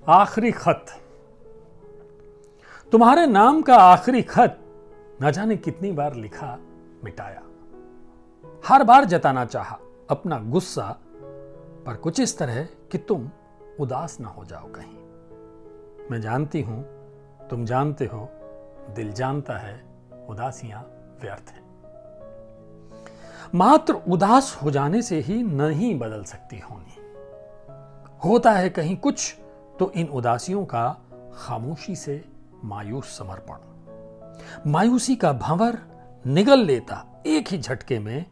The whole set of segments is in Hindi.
आखिरी खत। तुम्हारे नाम का आखिरी खत न जाने कितनी बार लिखा मिटाया। हर बार जताना चाहा अपना गुस्सा, पर कुछ इस तरह कि तुम उदास ना हो जाओ कहीं। मैं जानती हूं, तुम जानते हो, दिल जानता है उदासियां व्यर्थ हैं। मात्र उदास हो जाने से ही नहीं बदल सकती होनी। होता है कहीं कुछ तो इन उदासियों का खामोशी से मायूस समर्पण। मायूसी का भंवर निगल लेता एक ही झटके में,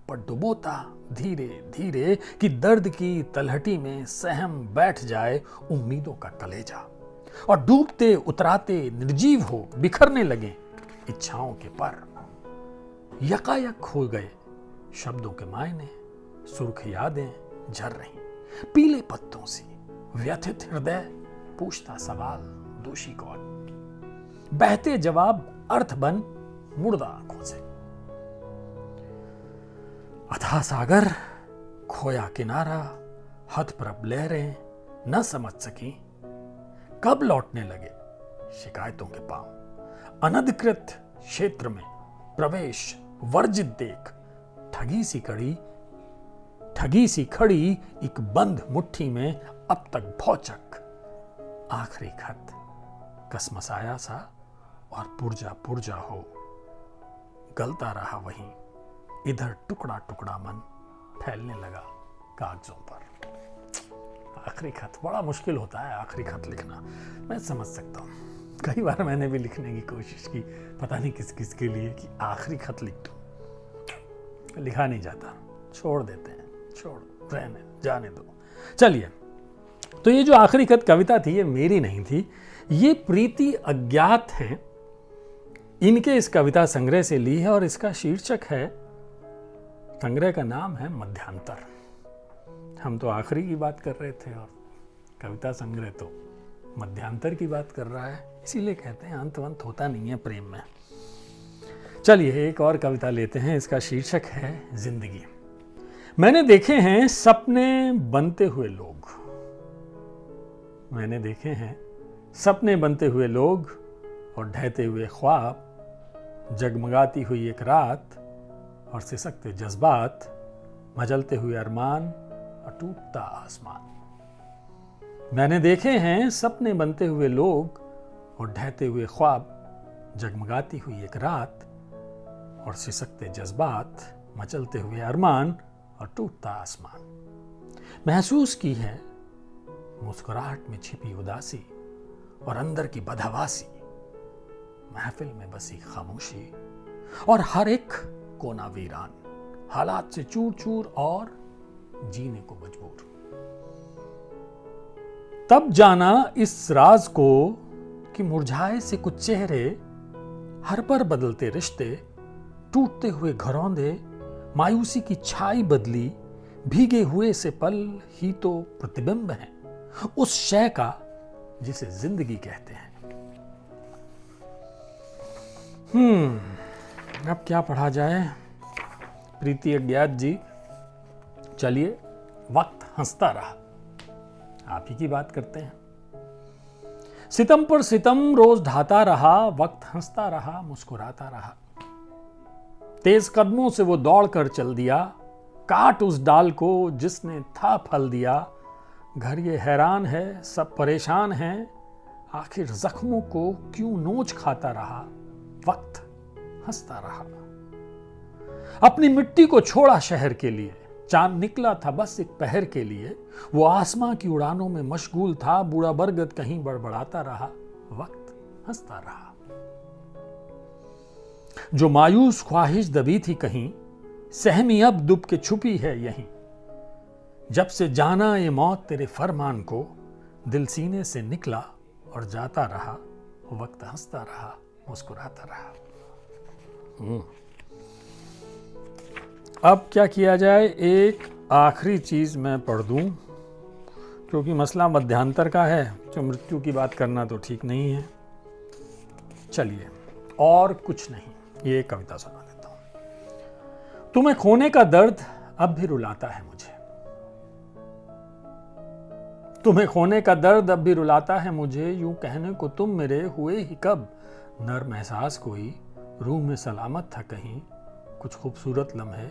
पर डुबोता धीरे धीरे कि दर्द की तलहटी में सहम बैठ जाए उम्मीदों का कलेजा, और डूबते उतराते निर्जीव हो बिखरने लगे इच्छाओं के पर। यकायक खो गए शब्दों के मायने, सुर्ख यादें झर रही पीले पत्तों सी। व्यथित हृदय पूछता सवाल, दोषी कौन? बहते जवाब अर्थ बन मुर्दा आंखों से। अथाह सागर, खोया किनारा, हथप्रभ लहरें न समझ सकी कब लौटने लगे शिकायतों के पांव। अनधिकृत क्षेत्र में प्रवेश वर्जित देख ठगी सी खड़ी एक बंद मुट्ठी में अब तक भौचक। आखिरी खत कसमसाया सा और पुर्जा हो गलता रहा वहीं। इधर टुकड़ा टुकड़ा मन फैलने लगा कागजों पर। आखिरी खत बड़ा मुश्किल होता है, आखिरी खत लिखना। मैं समझ सकता हूँ, कई बार मैंने भी लिखने की कोशिश की, पता नहीं किस किस के लिए, कि आखिरी खत लिख दूं। लिखा नहीं जाता, छोड़ देते हैं, छोड़ रहने जाने दो। चलिए, तो ये जो आखिरी खत कविता थी, ये मेरी नहीं थी, ये प्रीति अज्ञात हैं, इनके इस कविता संग्रह से ली है, और इसका शीर्षक है, संग्रह का नाम है मध्यांतर। हम तो आखिरी की बात कर रहे थे और कविता संग्रह तो मध्यांतर की बात कर रहा है, इसीलिए कहते हैं अंत होता नहीं है प्रेम में। चलिए एक और कविता लेते हैं, इसका शीर्षक है जिंदगी। मैंने देखे हैं सपने बनते हुए लोग, मैंने देखे हैं सपने बनते हुए लोग, और ढहते हुए ख्वाब, जगमगाती हुई एक रात, और सिसकते जज्बात, मचलते हुए अरमान और टूटता आसमान। मैंने देखे हैं सपने बनते हुए लोग, और ढहते हुए ख्वाब, जगमगाती हुई एक रात, और सिसकते जज्बात, मचलते हुए अरमान और टूटता आसमान। महसूस की है मुस्कुराहट में छिपी उदासी, और अंदर की बदहवासी, महफिल में बसी खामोशी, और हर एक कोना वीरान, हालात से चूर चूर और जीने को मजबूर। तब जाना इस राज को कि मुरझाए से कुछ चेहरे, हर पर बदलते रिश्ते, टूटते हुए घरौंदे, मायूसी की छाई बदली, भीगे हुए से पल ही तो प्रतिबिंब हैं उस शय का जिसे जिंदगी कहते हैं। अब क्या पढ़ा जाए? प्रीति अज्ञात जी। चलिए, वक्त हंसता रहा, आप ही की बात करते हैं। सितम पर सितम रोज ढाता रहा, वक्त हंसता रहा, मुस्कुराता रहा। तेज कदमों से वो दौड़ कर चल दिया, काट उस डाल को जिसने था फल दिया। घर ये हैरान है, सब परेशान हैं, आखिर जख्मों को क्यों नोच खाता रहा। वक्त हंसता रहा। अपनी मिट्टी को छोड़ा शहर के लिए, चांद निकला था बस एक पहर के लिए। वो आसमां की उड़ानों में मशगूल था, बूढ़ा बरगद कहीं बड़बड़ाता रहा। वक्त हंसता रहा। जो मायूस ख्वाहिश दबी थी कहीं, सहमी अब दुब के छुपी है यहीं। जब से जाना ये मौत तेरे फरमान को, दिल सीने से निकला और जाता रहा। वक्त हंसता रहा, मुस्कुराता रहा। अब क्या किया जाए? एक आखिरी चीज मैं पढ़ दूं, क्योंकि मसला मध्यांतर का है, तो मृत्यु की बात करना तो ठीक नहीं है। चलिए, और कुछ नहीं, ये कविता सुना देता हूं। तुम्हें खोने का दर्द अब भी रुलाता है मुझे, तुम्हें खोने का दर्द अब भी रुलाता है मुझे, यूं कहने को तुम मेरे हुए ही कब। नर्म एहसास कोई रूह में सलामत था कहीं, कुछ खूबसूरत लम्हे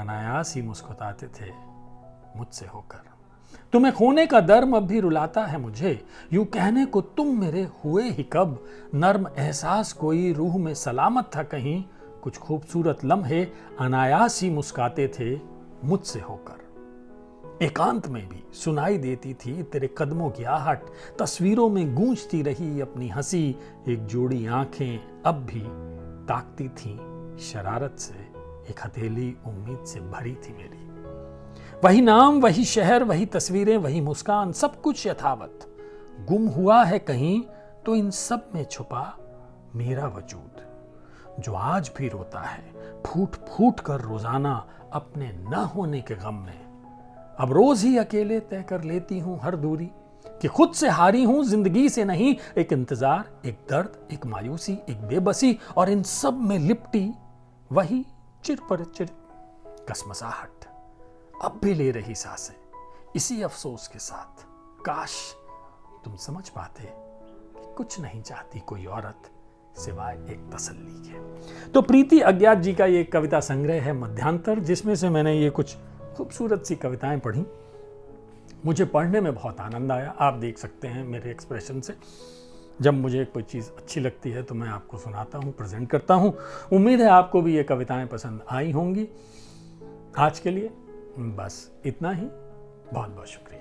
अनायास ही मुस्कुराते थे मुझसे होकर। तुम्हें खोने का दर्द अब भी रुलाता है मुझे, यूं कहने को तुम मेरे हुए ही कब। नर्म एहसास कोई रूह में सलामत था कहीं, कुछ खूबसूरत लम्हे अनायास ही मुस्काते थे मुझसे होकर। एकांत में भी सुनाई देती थी तेरे कदमों की आहट, तस्वीरों में गूंजती रही अपनी हंसी। एक जोड़ी आंखें अब भी ताकती थीं शरारत से, एक हथेली उम्मीद से भरी थी मेरी। वही नाम, वही शहर, वही तस्वीरें, वही मुस्कान, सब कुछ यथावत। गुम हुआ है कहीं तो इन सब में छुपा मेरा वजूद, जो आज भी रोता है फूट फूट कर रोजाना अपने न होने के गम में। अब रोज ही अकेले तय कर लेती हूं हर दूरी, कि खुद से हारी हूं जिंदगी से नहीं। एक इंतजार, एक दर्द, एक मायूसी, एक बेबसी, और इन सब में लिपटी वही चिर पर चिर कसमसाहट। अब भी ले रही सांसें इसी अफसोस के साथ, काश तुम समझ पाते कि कुछ नहीं चाहती कोई औरत सिवाय एक तसल्ली के। तो प्रीति अज्ञात जी का ये कविता संग्रह है मध्यांतर, जिसमें से मैंने ये कुछ खूबसूरत सी कविताएं पढ़ी। मुझे पढ़ने में बहुत आनंद आया। आप देख सकते हैं मेरे एक्सप्रेशन से, जब मुझे कोई चीज़ अच्छी लगती है तो मैं आपको सुनाता हूँ, प्रेजेंट करता हूँ। उम्मीद है आपको भी ये कविताएं पसंद आई होंगी। आज के लिए बस इतना ही। बहुत बहुत शुक्रिया।